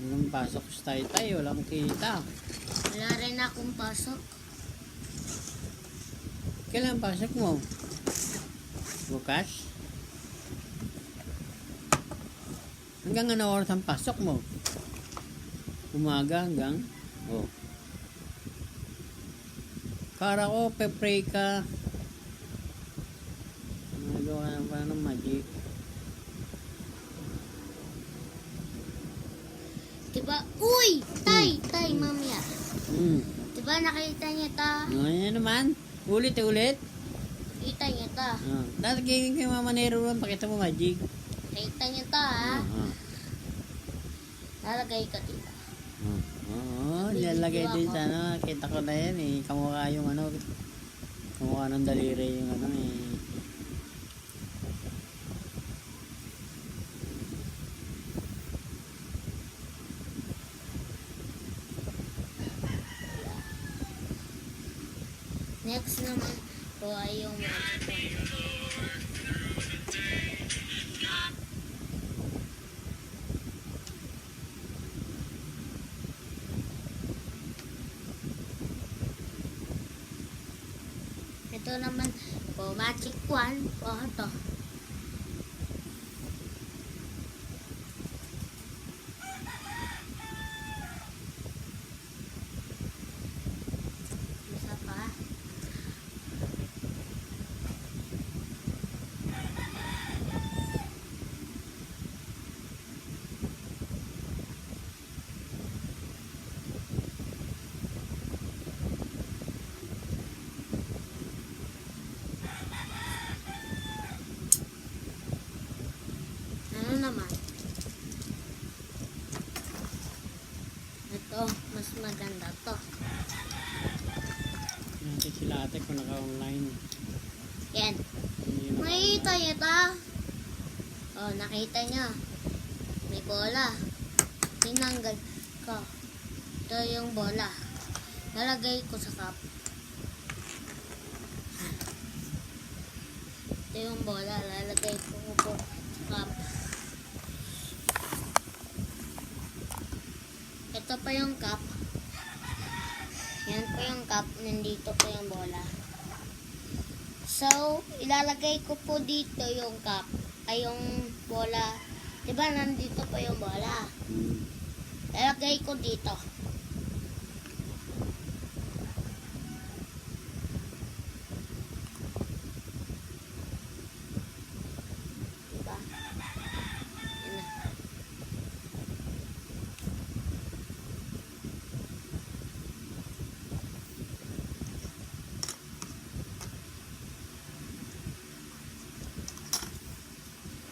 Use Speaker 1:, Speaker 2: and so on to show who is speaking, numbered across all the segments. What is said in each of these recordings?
Speaker 1: Anong pasok sa tay-tay? Walang kita.
Speaker 2: Wala rin akong pasok.
Speaker 1: Kailan pasok mo? Bukas? Hanggang ano oras ang pasok mo? Umaga hanggang? Oh. Kara ko, pe-pray ka. Nagawa na pa ng magic.
Speaker 2: Diba? Uy! Tay! Tay, mamaya. Diba nakita niya ta?
Speaker 1: Ano naman? Ulit.
Speaker 2: Kita niya ta.
Speaker 1: Tatagiging kay Mama Nero ron. Pakita mo magic.
Speaker 2: Nakita niya ta, ha? Nalagay ka dito.
Speaker 1: Oo, nilalagay din sa ano. Kita ko na yan eh. Kamukha yung ano. Kamukha ng daliri yung ano eh.
Speaker 2: Next naman po ay yung ito naman po, magic wand po ito. Isa pa. Ano naman? Ito, mas maganda to.
Speaker 1: Natin sila ate kung naka-online.
Speaker 2: Yan. Nakita niya ta? Oh, nakita niya. May bola. Tinanggal ko. Ito yung bola. Nalagay ko sa cup. Ito yung bola. Lalagay ko po sa cup. Ito pa yung cup. Yan po yung cup. Nandito po yung bola. So, ilalagay ko po dito yung cup. Ay, yung bola. Diba, nandito po yung bola. Ilalagay ko dito. Diba?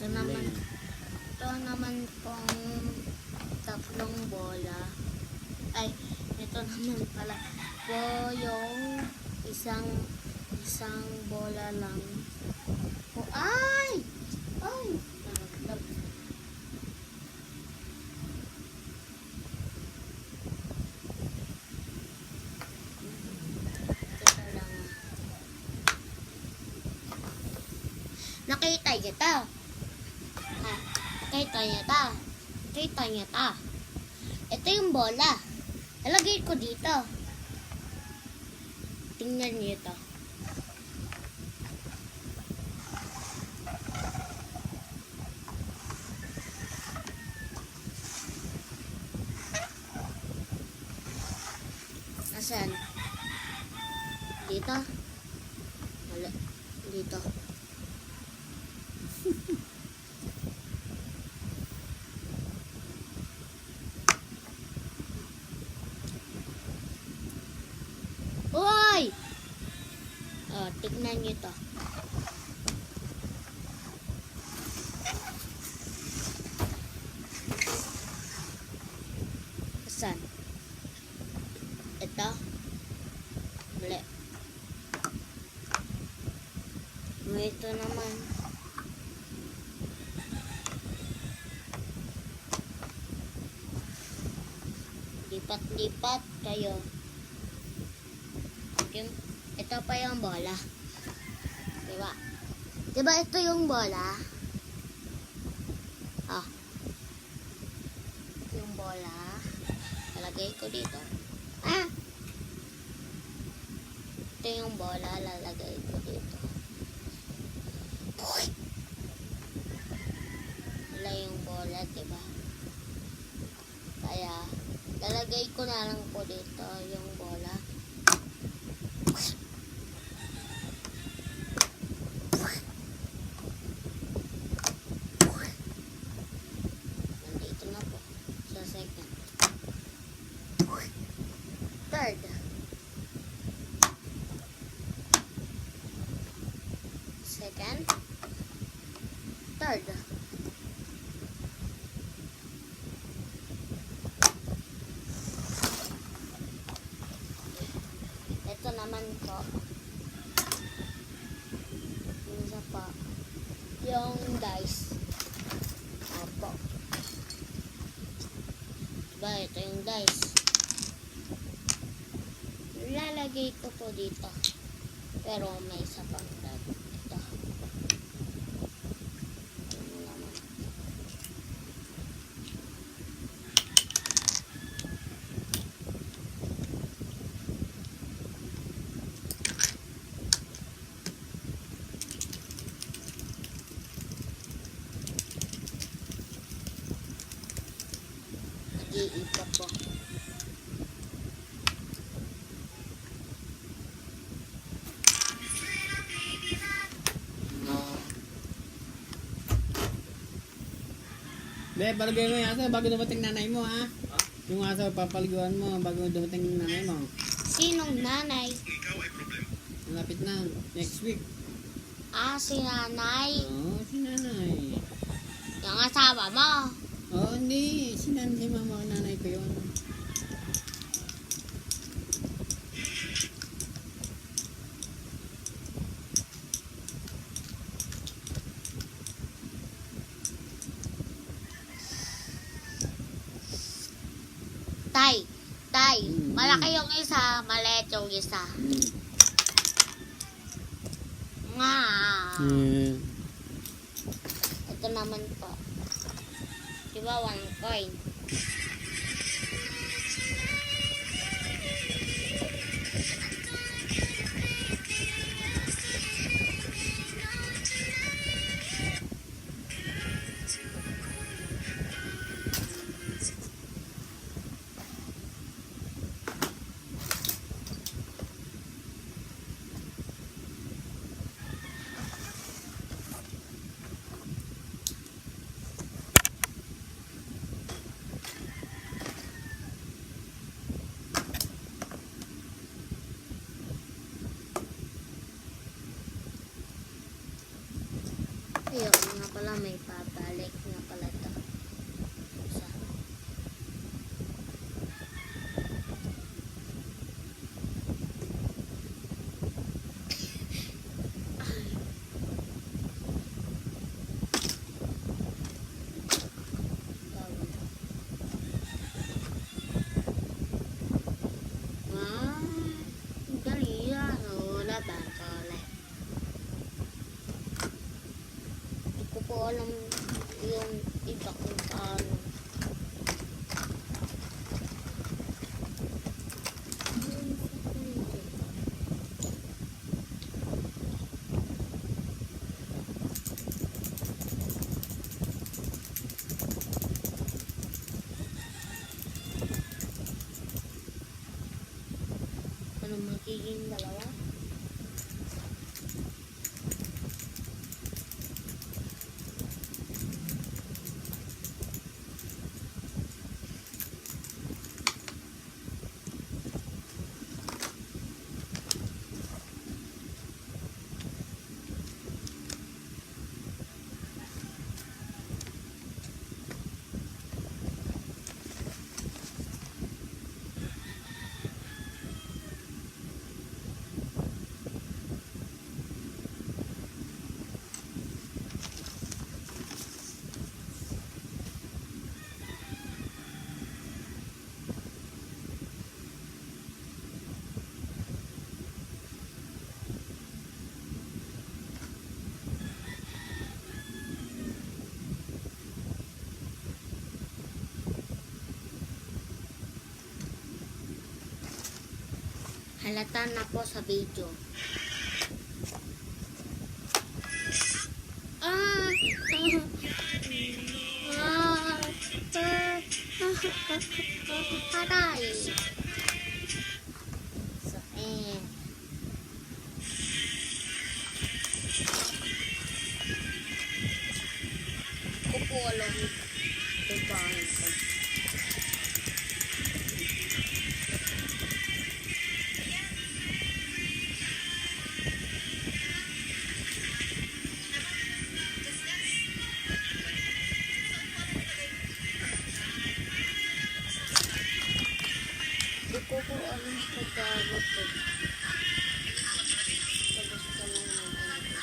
Speaker 2: Yan na. Ito naman pong tatlong bola. Ay, ito naman pala po yung isang bola lang. Oh, ay! Ay! Nalaglag. Teka lang. Nakita niyo to? Kita niya ta. Ito yung bola. Nalagay ko dito. Tingnan niyo ito. Nasaan? Dito? Wala. Dito. Hoy! Oh, tignan niyo to. Saan? Ito? Mali. Ito naman. Lipat-lipat kayo. Ito pa yung bola. Diba? Diba ito yung bola? Ah. Yung bola. Lalagay ko dito. Ah! Ito yung bola. Lalagay ko dito. Wala yung bola, diba? Kaya, lalagay ko na lang po dito yung bola. Nandito na po sa second. Third. Second. Third. Ito naman po. Yung isa pa. Yung dice. Opo. Diba, ito yung dice. Lalagay ko po dito. Pero may isa pang dito. Ano naman. Nag-iipa po.
Speaker 1: Be, palagay mo yung aso bago dumating nanay mo, ha? Yung aso, papaliguan mo bago dumating yung nanay mo.
Speaker 2: Sinong nanay?
Speaker 1: Malapit na. Next week.
Speaker 2: Ah, si nanay.
Speaker 1: Oo, si nanay.
Speaker 2: Yung asawa mo.
Speaker 1: Oo, hindi. Si nanay, si mama, nanay ko yun.
Speaker 2: Tay. Tay.
Speaker 1: Mm.
Speaker 2: Malaki yung isa, maliit yung isa. Nga.
Speaker 1: Hmm.
Speaker 2: Ito naman po. Diba, 1 coin? Halata na po sa video. Aray. So, kukulang tubahan ko. Di ko alam sa dagat ko. Tapos ka lang natin.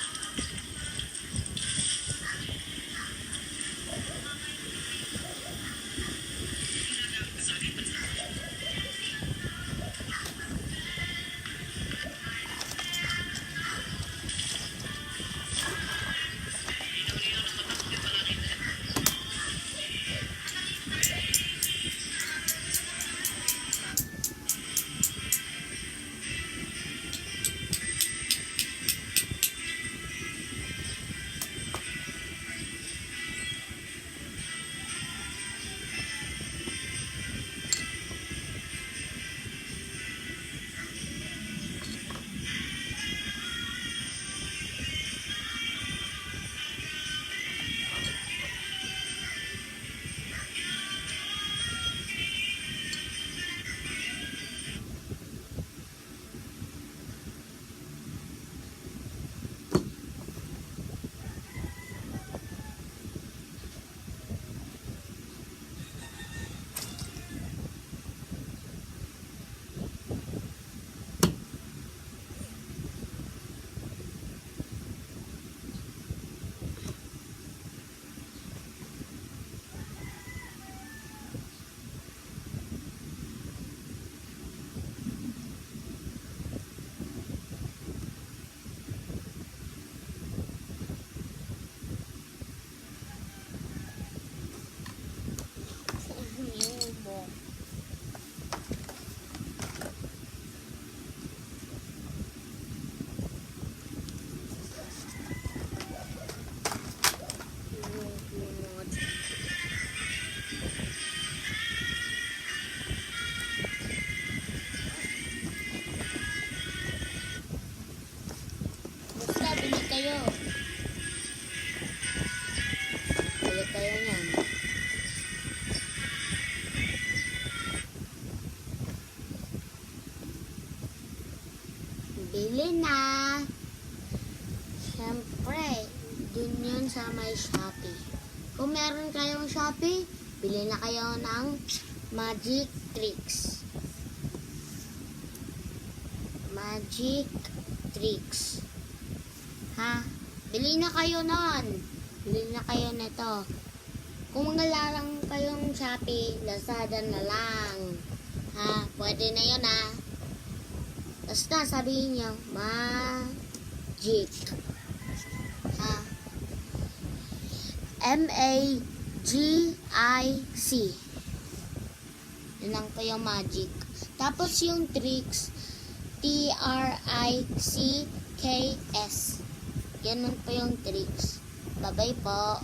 Speaker 2: Basta, bili kayo. Bili kayo niyan. Bili na. Siyempre, dun yun sa may Shopee. Kung meron kayong Shopee, bili na kayo ng Magic Tricks. Magic Tricks. Ha? Bili na kayo nun. Bili na kayo nito. Kung wala lang kayong Shopee, Lazada na lang. Ha? Pwede na yun ha. Basta sabihin nyo, Magic. Ha? M-A-G-I-C. Yun lang po yung Magic. Tapos yung Tricks, T-R-I-C-K-S. Ganun po yung Tricks. Bye-bye po.